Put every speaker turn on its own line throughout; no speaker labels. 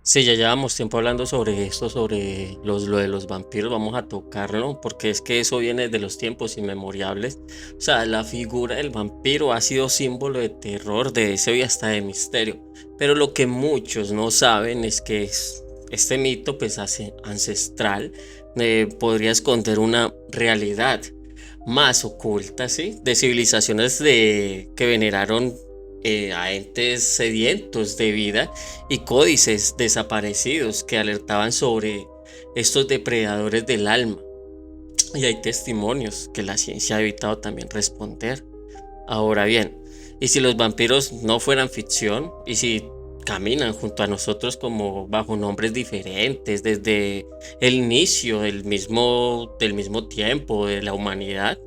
Sí, ya llevamos tiempo hablando sobre esto, sobre lo de los vampiros, vamos a tocarlo, porque es que eso viene de los tiempos inmemorables. O sea, la figura del vampiro ha sido símbolo de terror, de deseo y hasta de misterio. Pero lo que muchos no saben es que este mito, pues, ancestral, podría esconder una realidad más oculta, ¿sí? De civilizaciones que veneraron a entes sedientos de vida y códices desaparecidos que alertaban sobre estos depredadores del alma. Y hay testimonios que la ciencia ha evitado también responder. Ahora bien, ¿y si los vampiros no fueran ficción? ¿Y si caminan junto a nosotros como bajo nombres diferentes desde el inicio del mismo tiempo de la humanidad?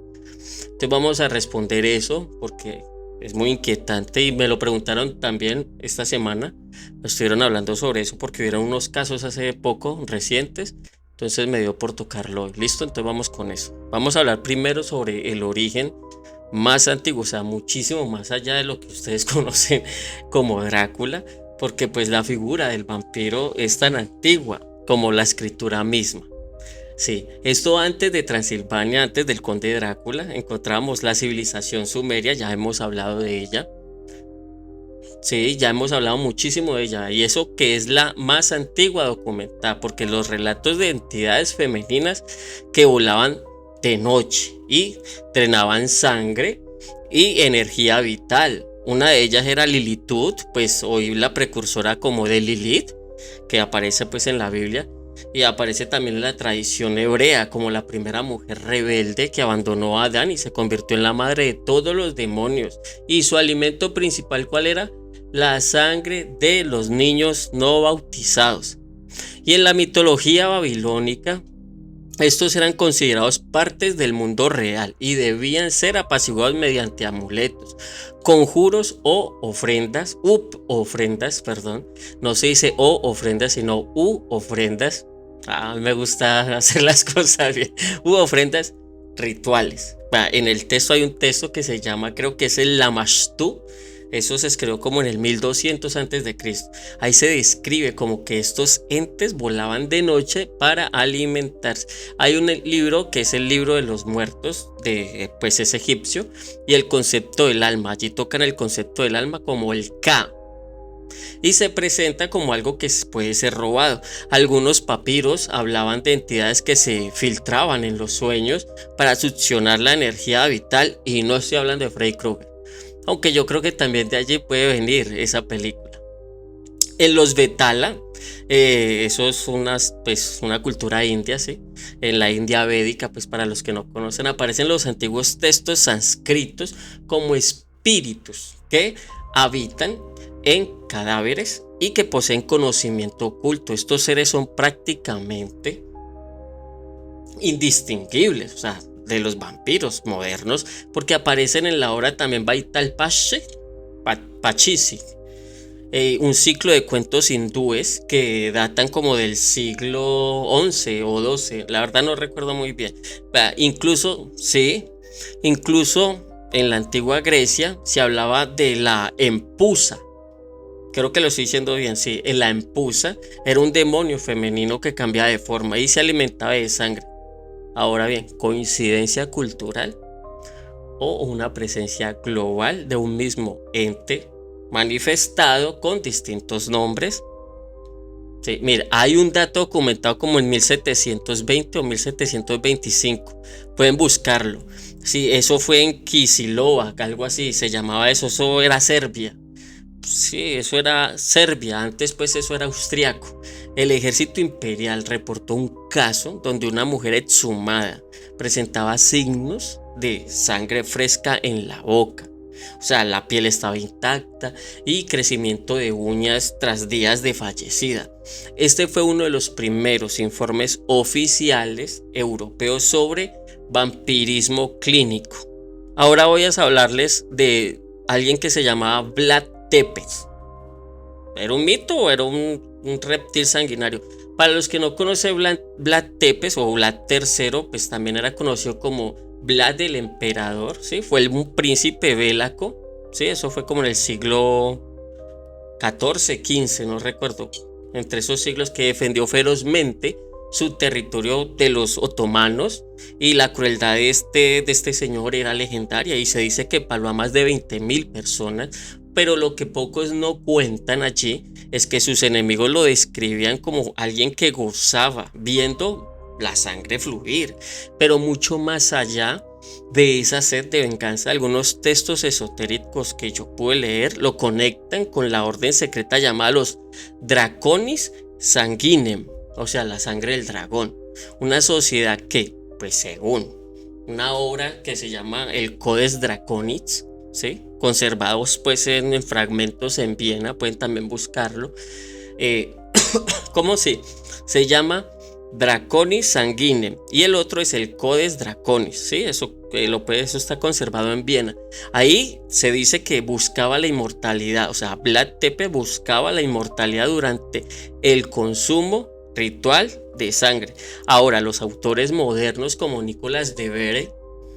Entonces vamos a responder eso porque es muy inquietante y me lo preguntaron también esta semana. Estuvieron hablando sobre eso porque hubieron unos casos hace poco, recientes. Entonces me dio por tocarlo hoy. Listo, entonces vamos con eso. Vamos a hablar primero sobre el origen más antiguo, o sea, muchísimo más allá de lo que ustedes conocen como Drácula, porque pues la figura del vampiro es tan antigua como la escritura misma. Sí, esto antes de Transilvania, antes del conde Drácula, encontramos la civilización sumeria, ya hemos hablado de ella. Sí, ya hemos hablado muchísimo de ella, y eso que es la más antigua documentada, porque los relatos de entidades femeninas que volaban de noche y drenaban sangre y energía vital. Una de ellas era Lilitud, pues hoy la precursora como de Lilith, que aparece pues en la Biblia. Y aparece también en la tradición hebrea como la primera mujer rebelde que abandonó a Adán y se convirtió en la madre de todos los demonios. Y su alimento principal, ¿cuál era? La sangre de los niños no bautizados. Y en la mitología babilónica, estos eran considerados partes del mundo real y debían ser apaciguados mediante amuletos, conjuros o ofrendas, perdón. No se dice o ofrendas, sino u ofrendas. Me gusta hacer las cosas bien. U ofrendas rituales. En el texto hay un texto que se llama, creo que es el Lamashtu. Eso se escribió como en el 1200 antes de Cristo. Ahí se describe como que estos entes volaban de noche para alimentarse. Hay un libro que es el libro de los muertos, pues es egipcio, y el concepto del alma. Allí tocan el concepto del alma como el Ka, y se presenta como algo que puede ser robado. Algunos papiros hablaban de entidades que se filtraban en los sueños para succionar la energía vital, y no estoy hablando de Freddy Krueger, aunque yo creo que también de allí puede venir esa película. En los Vetala, eso es una cultura india, ¿sí? En la India védica, pues para los que no conocen, aparecen los antiguos textos sánscritos como espíritus que habitan en cadáveres y que poseen conocimiento oculto. Estos seres son prácticamente indistinguibles, o sea, de los vampiros modernos, porque aparecen en la obra también Baital Pachisi, un ciclo de cuentos hindúes que datan como del siglo XI o XII, la verdad no recuerdo muy bien. Incluso, sí, incluso en la antigua Grecia se hablaba de la empusa. Creo que lo estoy diciendo bien, sí. La empusa era un demonio femenino que cambiaba de forma y se alimentaba de sangre. Ahora bien, ¿coincidencia cultural o una presencia global de un mismo ente manifestado con distintos nombres? Sí, mira, hay un dato documentado como en 1720 o 1725. Pueden buscarlo. Sí, eso fue en Kisilovac, algo así se llamaba eso. Eso era Serbia. Sí, eso era Serbia, antes pues eso era austriaco. El ejército imperial reportó un caso donde una mujer exhumada presentaba signos de sangre fresca en la boca. O sea, la piel estaba intacta y crecimiento de uñas tras días de fallecida. Este fue uno de los primeros informes oficiales europeos sobre vampirismo clínico. Ahora voy a hablarles de alguien que se llamaba Vlad Tepes. ¿Era un mito o era un reptil sanguinario? Para los que no conocen, Vlad Tepes o Vlad III, pues también era conocido como Vlad el Emperador, ¿sí? Fue un príncipe bélaco, ¿sí? Eso fue como en el siglo XIV, XV, no recuerdo. entre esos siglos, que defendió ferozmente su territorio de los otomanos, y la crueldad de este señor era legendaria, y se dice que paló a más de 20.000 personas. Pero lo que pocos no cuentan allí es que sus enemigos lo describían como alguien que gozaba viendo la sangre fluir, pero mucho más allá de esa sed de venganza. Algunos textos esotéricos que yo pude leer lo conectan con la orden secreta llamada los Draconis Sanguinem, o sea, la sangre del dragón. Una sociedad que, pues según una obra que se llama el Codex Draconis, ¿sí?, conservados pues en fragmentos en Viena, pueden también buscarlo. Eh, ¿Cómo se llama? Draconis Sanguinem, y el otro es el Codex Draconis, ¿sí? Eso está conservado en Viena. Ahí se dice que buscaba la inmortalidad, o sea, Vlad Tepe buscaba la inmortalidad durante el consumo ritual de sangre. Ahora, los autores modernos como Nicolas de Bere,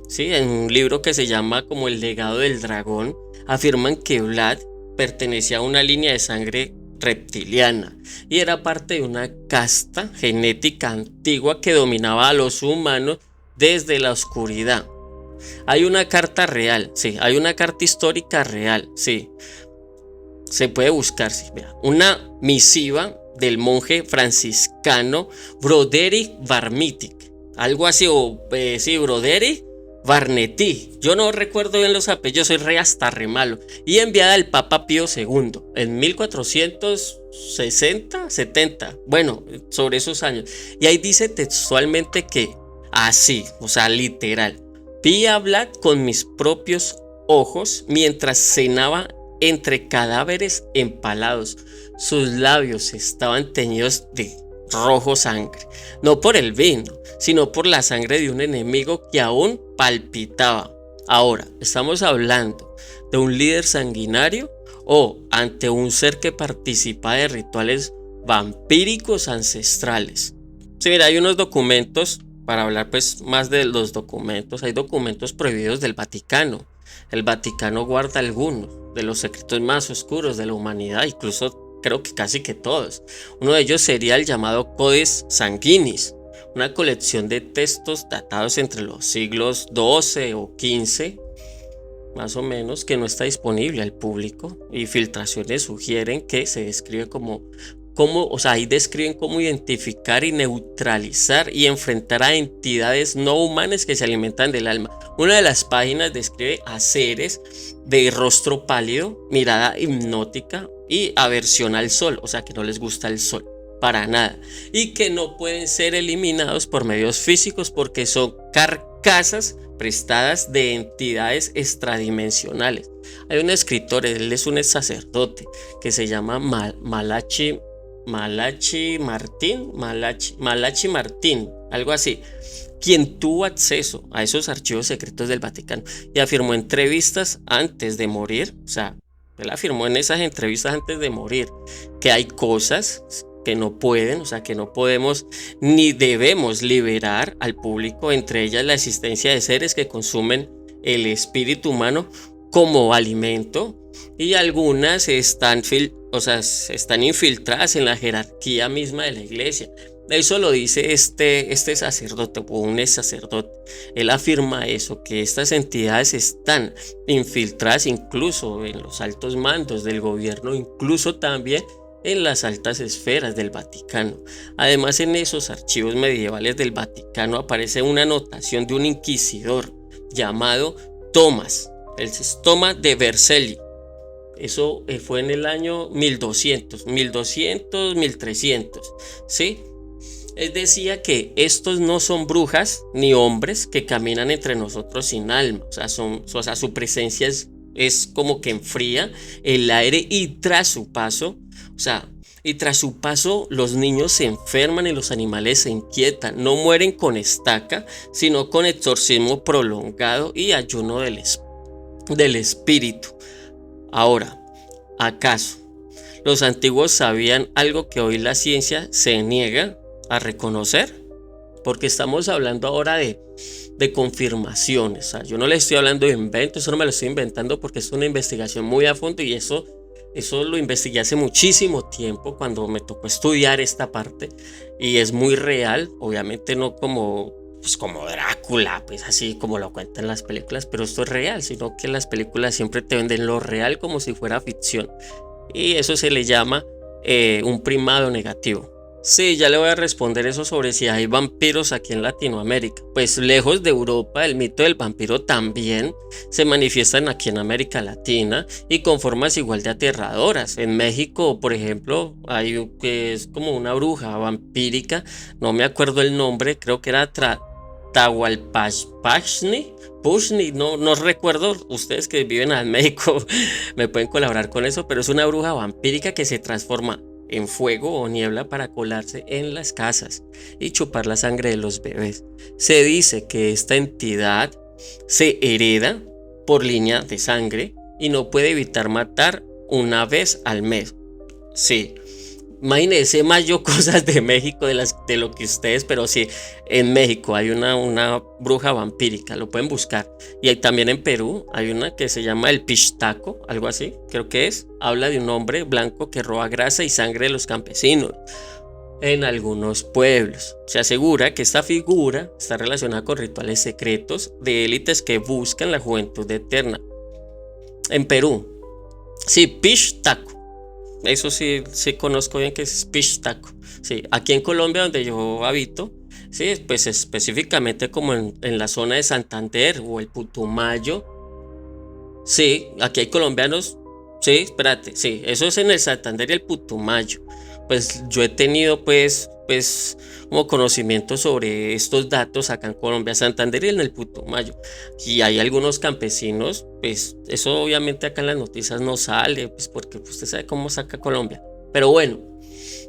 ¿sí?, en un libro que se llama como El legado del dragón, afirman que Vlad pertenecía a una línea de sangre reptiliana y era parte de una casta genética antigua que dominaba a los humanos desde la oscuridad. Hay una carta real, sí, hay una carta histórica real, sí, se puede buscar, sí, vea, una misiva del monje franciscano Broderick Varmitic, algo así, o sí, Broderick Varnetí, yo no recuerdo bien los apellidos, soy hasta re malo, y enviada al Papa Pío II en 1460, 70, bueno, sobre esos años. Y ahí dice textualmente que así, o sea, literal: vi a Vlad con mis propios ojos mientras cenaba entre cadáveres empalados. Sus labios estaban teñidos de rojo sangre, no por el vino, sino por la sangre de un enemigo que aún palpitaba. Ahora, ¿estamos hablando de un líder sanguinario o ante un ser que participa de rituales vampíricos ancestrales? Sí, mira, hay unos documentos, para hablar pues más de los documentos, hay documentos prohibidos del Vaticano. El Vaticano guarda algunos de los secretos más oscuros de la humanidad, incluso creo que casi que todos. Uno de ellos sería el llamado Codex Sanguinis, una colección de textos datados entre los siglos XII o XV, más o menos, que no está disponible al público, y filtraciones sugieren que se describe o sea, ahí describen cómo identificar y neutralizar y enfrentar a entidades no humanas que se alimentan del alma. Una de las páginas describe a seres de rostro pálido, mirada hipnótica y aversión al sol, o sea, que no les gusta el sol para nada, y que no pueden ser eliminados por medios físicos porque son carcasas prestadas de entidades extradimensionales. Hay un escritor, él es un sacerdote, que se llama Malachi Martín, algo así, quien tuvo acceso a esos archivos secretos del Vaticano y afirmó entrevistas antes de morir, o sea, él afirmó en esas entrevistas antes de morir que hay cosas que no pueden, o sea, que no podemos ni debemos liberar al público, entre ellas la existencia de seres que consumen el espíritu humano como alimento, y algunas están infiltradas en la jerarquía misma de la iglesia. Eso lo dice este sacerdote, o un ex sacerdote. Él afirma eso, que estas entidades están infiltradas incluso en los altos mandos del gobierno, incluso también en las altas esferas del Vaticano. Además, en esos archivos medievales del Vaticano aparece una anotación de un inquisidor llamado Tomás, el Tomás de Vercelli. Eso fue en el año 1200, 1300, ¿sí? Él decía que estos no son brujas ni hombres que caminan entre nosotros sin alma, o sea, su presencia es como que enfría el aire, y tras su paso, los niños se enferman y los animales se inquietan. No mueren con estaca, sino con exorcismo prolongado y ayuno del espíritu. Ahora, ¿acaso los antiguos sabían algo que hoy la ciencia se niega a reconocer? Porque estamos hablando ahora de confirmaciones. O sea, yo no le estoy hablando de inventos, eso no me lo estoy inventando, porque es una investigación muy a fondo, y eso Eso lo investigué hace muchísimo tiempo cuando me tocó estudiar esta parte y es muy real, obviamente no como, pues como Drácula, pues así como lo cuentan las películas, pero esto es real, sino que las películas siempre te venden lo real como si fuera ficción y eso se le llama un primado negativo. Sí, ya le voy a responder eso sobre si hay vampiros aquí en Latinoamérica. Pues lejos de Europa, el mito del vampiro también se manifiestan aquí en América Latina y con formas igual de aterradoras. En México, por ejemplo, hay que es como una bruja vampírica, no me acuerdo el nombre, creo que era Tahualpachni, Pushni, no recuerdo, ustedes que viven en México me pueden colaborar con eso, pero es una bruja vampírica que se transforma en fuego o niebla para colarse en las casas y chupar la sangre de los bebés. Se dice que esta entidad se hereda por línea de sangre y no puede evitar matar una vez al mes. Sí, imagínense más yo cosas de México de lo que ustedes, pero sí, en México hay una bruja vampírica, lo pueden buscar. Y hay, también en Perú hay una que se llama el Pichtaco, algo así, creo que es. Habla de un hombre blanco que roba grasa y sangre de los campesinos. En algunos pueblos se asegura que esta figura está relacionada con rituales secretos de élites que buscan la juventud eterna. En Perú, sí, Pichtaco. Eso sí, sí conozco bien que es Pichtaco. Sí, aquí en Colombia donde yo habito, sí, pues específicamente como en la zona de Santander o el Putumayo. Sí, aquí hay colombianos. Sí, espérate, sí, eso es en el Santander y el Putumayo. Pues yo he tenido pues como conocimiento sobre estos datos acá en Colombia, Santander y en el Putumayo. Y hay algunos campesinos, pues eso obviamente acá en las noticias no sale, pues porque usted sabe cómo saca Colombia. Pero bueno,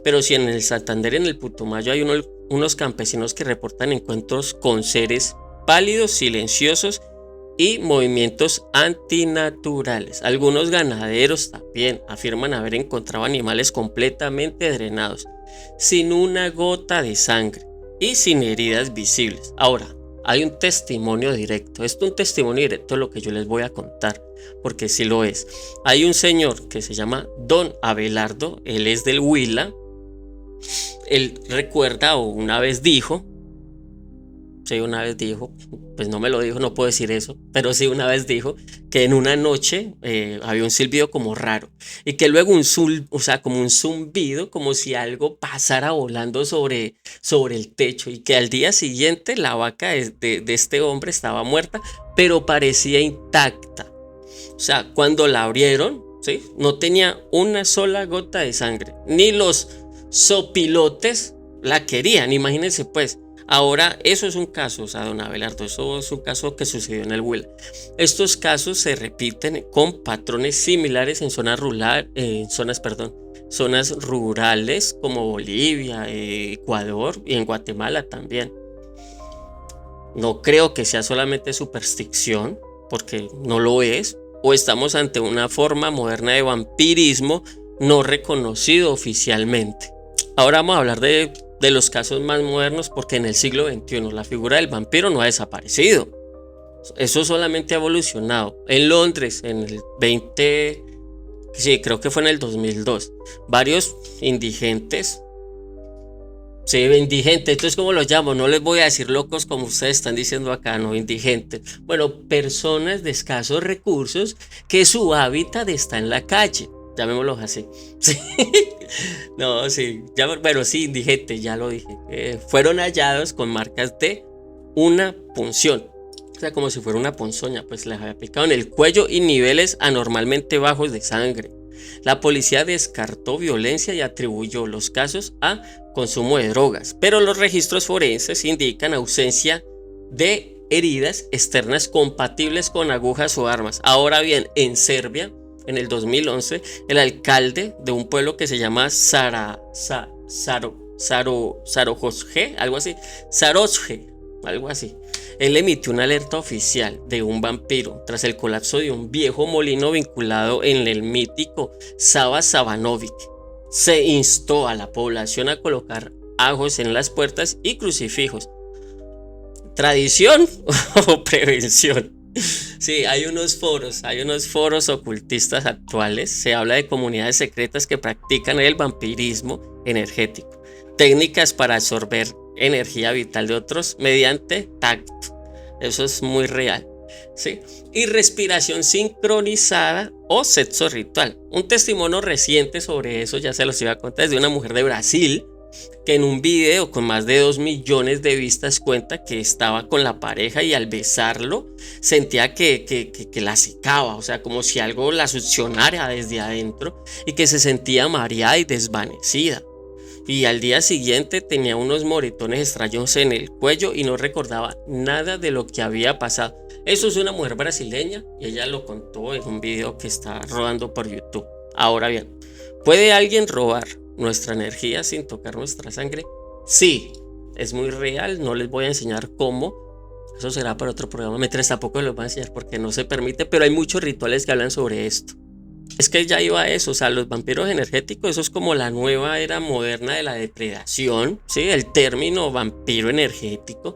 pero si en el Santander y en el Putumayo hay unos campesinos que reportan encuentros con seres pálidos, silenciosos y movimientos antinaturales. Algunos ganaderos también afirman haber encontrado animales completamente drenados, sin una gota de sangre y sin heridas visibles. Ahora, hay un testimonio directo. Esto es un testimonio directo de lo que yo les voy a contar, porque sí lo es. Hay un señor que se llama Don Abelardo, él es del Huila. Él recuerda o una vez dijo, sí, una vez dijo, pues no me lo dijo, no puedo decir eso, pero sí una vez dijo que en una noche había un silbido como raro y que luego o sea, como un zumbido, como si algo pasara volando sobre el techo y que al día siguiente la vaca de este hombre estaba muerta, pero parecía intacta. O sea, cuando la abrieron, ¿sí? No tenía una sola gota de sangre, ni los sopilotes la querían, imagínense pues. Ahora, eso es un caso, o sea, don Abelardo, eso es un caso que sucedió en el Huila. Estos casos se repiten con patrones similares en zonas rurales como Bolivia, Ecuador y en Guatemala también. No creo que sea solamente superstición, porque no lo es, o estamos ante una forma moderna de vampirismo no reconocido oficialmente. Ahora vamos a hablar de los casos más modernos porque en el siglo XXI la figura del vampiro no ha desaparecido. Eso solamente ha evolucionado. En Londres, en el 20, sí, creo que fue en el 2002, varios indigentes, sí, indigentes, entonces ¿cómo los llamo? No les voy a decir locos como ustedes están diciendo acá, no, indigentes. Bueno, personas de escasos recursos que su hábitat está en la calle. Llamémoslos así. Sí. No, sí, bueno, sí, indigente, ya lo dije. Fueron hallados con marcas de una punción. O sea, como si fuera una ponzoña, pues les había picado en el cuello y niveles anormalmente bajos de sangre. La policía descartó violencia y atribuyó los casos a consumo de drogas, pero los registros forenses indican ausencia de heridas externas compatibles con agujas o armas. Ahora bien, en Serbia, en el 2011, el alcalde de un pueblo que se llama Sarojosje, algo así, Sarojosje, algo así. Él emitió una alerta oficial de un vampiro tras el colapso de un viejo molino vinculado en el mítico Sava Savanovic. Se instó a la población a colocar ajos en las puertas y crucifijos. ¿Tradición o prevención? Sí, hay unos foros ocultistas actuales. Se habla de comunidades secretas que practican el vampirismo energético, técnicas para absorber energía vital de otros mediante tacto. Eso es muy real. ¿Sí? Y respiración sincronizada o sexo ritual. Un testimonio reciente sobre eso, ya se los iba a contar, es de una mujer de Brasil que en un video con más de 2 millones de vistas cuenta que estaba con la pareja y al besarlo sentía que la secaba, o sea, como si algo la succionara desde adentro y que se sentía mareada y desvanecida. Y al día siguiente tenía unos moretones extraños en el cuello y no recordaba nada de lo que había pasado. Eso es una mujer brasileña y ella lo contó en un video que está rodando por YouTube. Ahora bien, ¿puede alguien robar nuestra energía sin tocar nuestra sangre? Sí, es muy real, no les voy a enseñar cómo. Eso será para otro programa. Mientras tampoco les voy a enseñar porque no se permite, pero hay muchos rituales que hablan sobre esto. Es que ya iba a eso, o sea, los vampiros energéticos, eso es como la nueva era moderna de la depredación, ¿sí? El término vampiro energético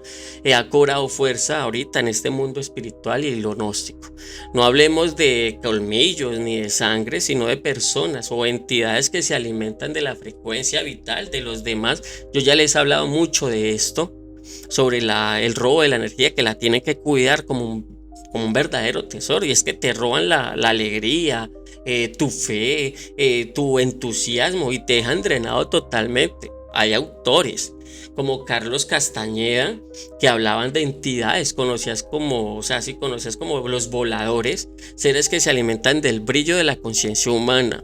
ha cobrado fuerza ahorita en este mundo espiritual y lo gnóstico. No hablemos de colmillos ni de sangre, sino de personas o entidades que se alimentan de la frecuencia vital de los demás. Yo ya les he hablado mucho de esto, sobre el robo de la energía, que la tienen que cuidar como un verdadero tesoro, y es que te roban la alegría, tu fe, tu entusiasmo y te dejan drenado totalmente. Hay autores como Carlos Castañeda que hablaban de entidades conocidas como, o sea, si conocías como los voladores, seres que se alimentan del brillo de la conciencia humana.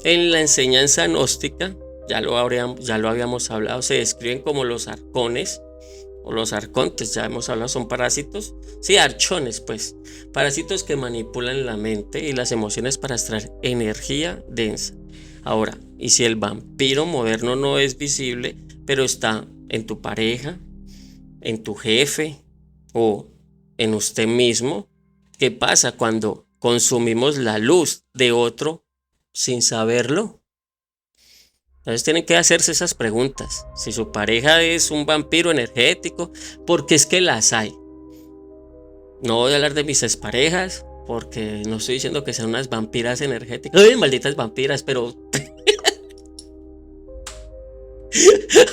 En la enseñanza gnóstica, ya lo habíamos hablado, se describen como los arcones o los arcontes, ya hemos hablado, son parásitos, sí, archones, pues, parásitos que manipulan la mente y las emociones para extraer energía densa. Ahora, ¿y si el vampiro moderno no es visible, pero está en tu pareja, en tu jefe o en usted mismo? ¿Qué pasa cuando consumimos la luz de otro sin saberlo? Entonces tienen que hacerse esas preguntas. Si su pareja es un vampiro energético, porque es que las hay. No voy a hablar de mis exparejas, porque no estoy diciendo que sean unas vampiras energéticas. ¡Ay, malditas vampiras! Pero...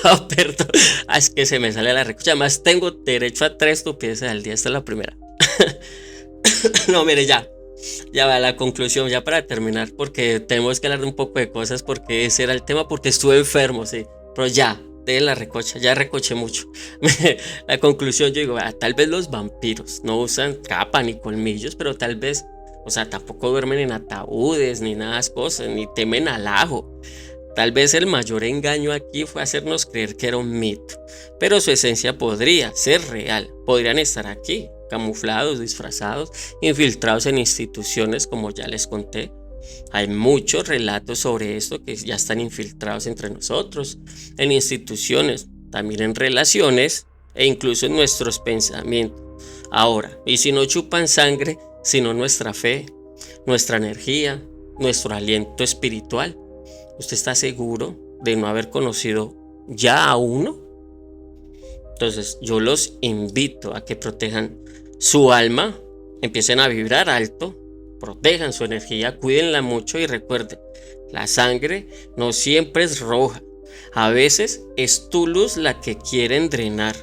oh, perdón. Es que se me sale la recocha. Además tengo derecho a 3 estupideces al día. Esta es la primera. No, mire, ya va la conclusión, ya para terminar, porque tenemos que hablar de un poco de cosas, porque ese era el tema, porque estuve enfermo, sí, pero ya, de la recocha, ya recoché mucho. La conclusión, yo digo, tal vez los vampiros no usan capa ni colmillos, pero tal vez, o sea, tampoco duermen en ataúdes ni nada de esas cosas, ni temen al ajo. Tal vez el mayor engaño aquí fue hacernos creer que era un mito, pero su esencia podría ser real, podrían estar aquí, camuflados, disfrazados, infiltrados en instituciones como ya les conté. Hay muchos relatos sobre esto que ya están infiltrados entre nosotros, en instituciones, también en relaciones e incluso en nuestros pensamientos. Ahora, ¿y si no chupan sangre, sino nuestra fe, nuestra energía, nuestro aliento espiritual? ¿Usted está seguro de no haber conocido ya a uno? Entonces yo los invito a que protejan su alma, empiecen a vibrar alto, protejan su energía, cuídenla mucho y recuerden, la sangre no siempre es roja, a veces es tu luz la que quieren drenar.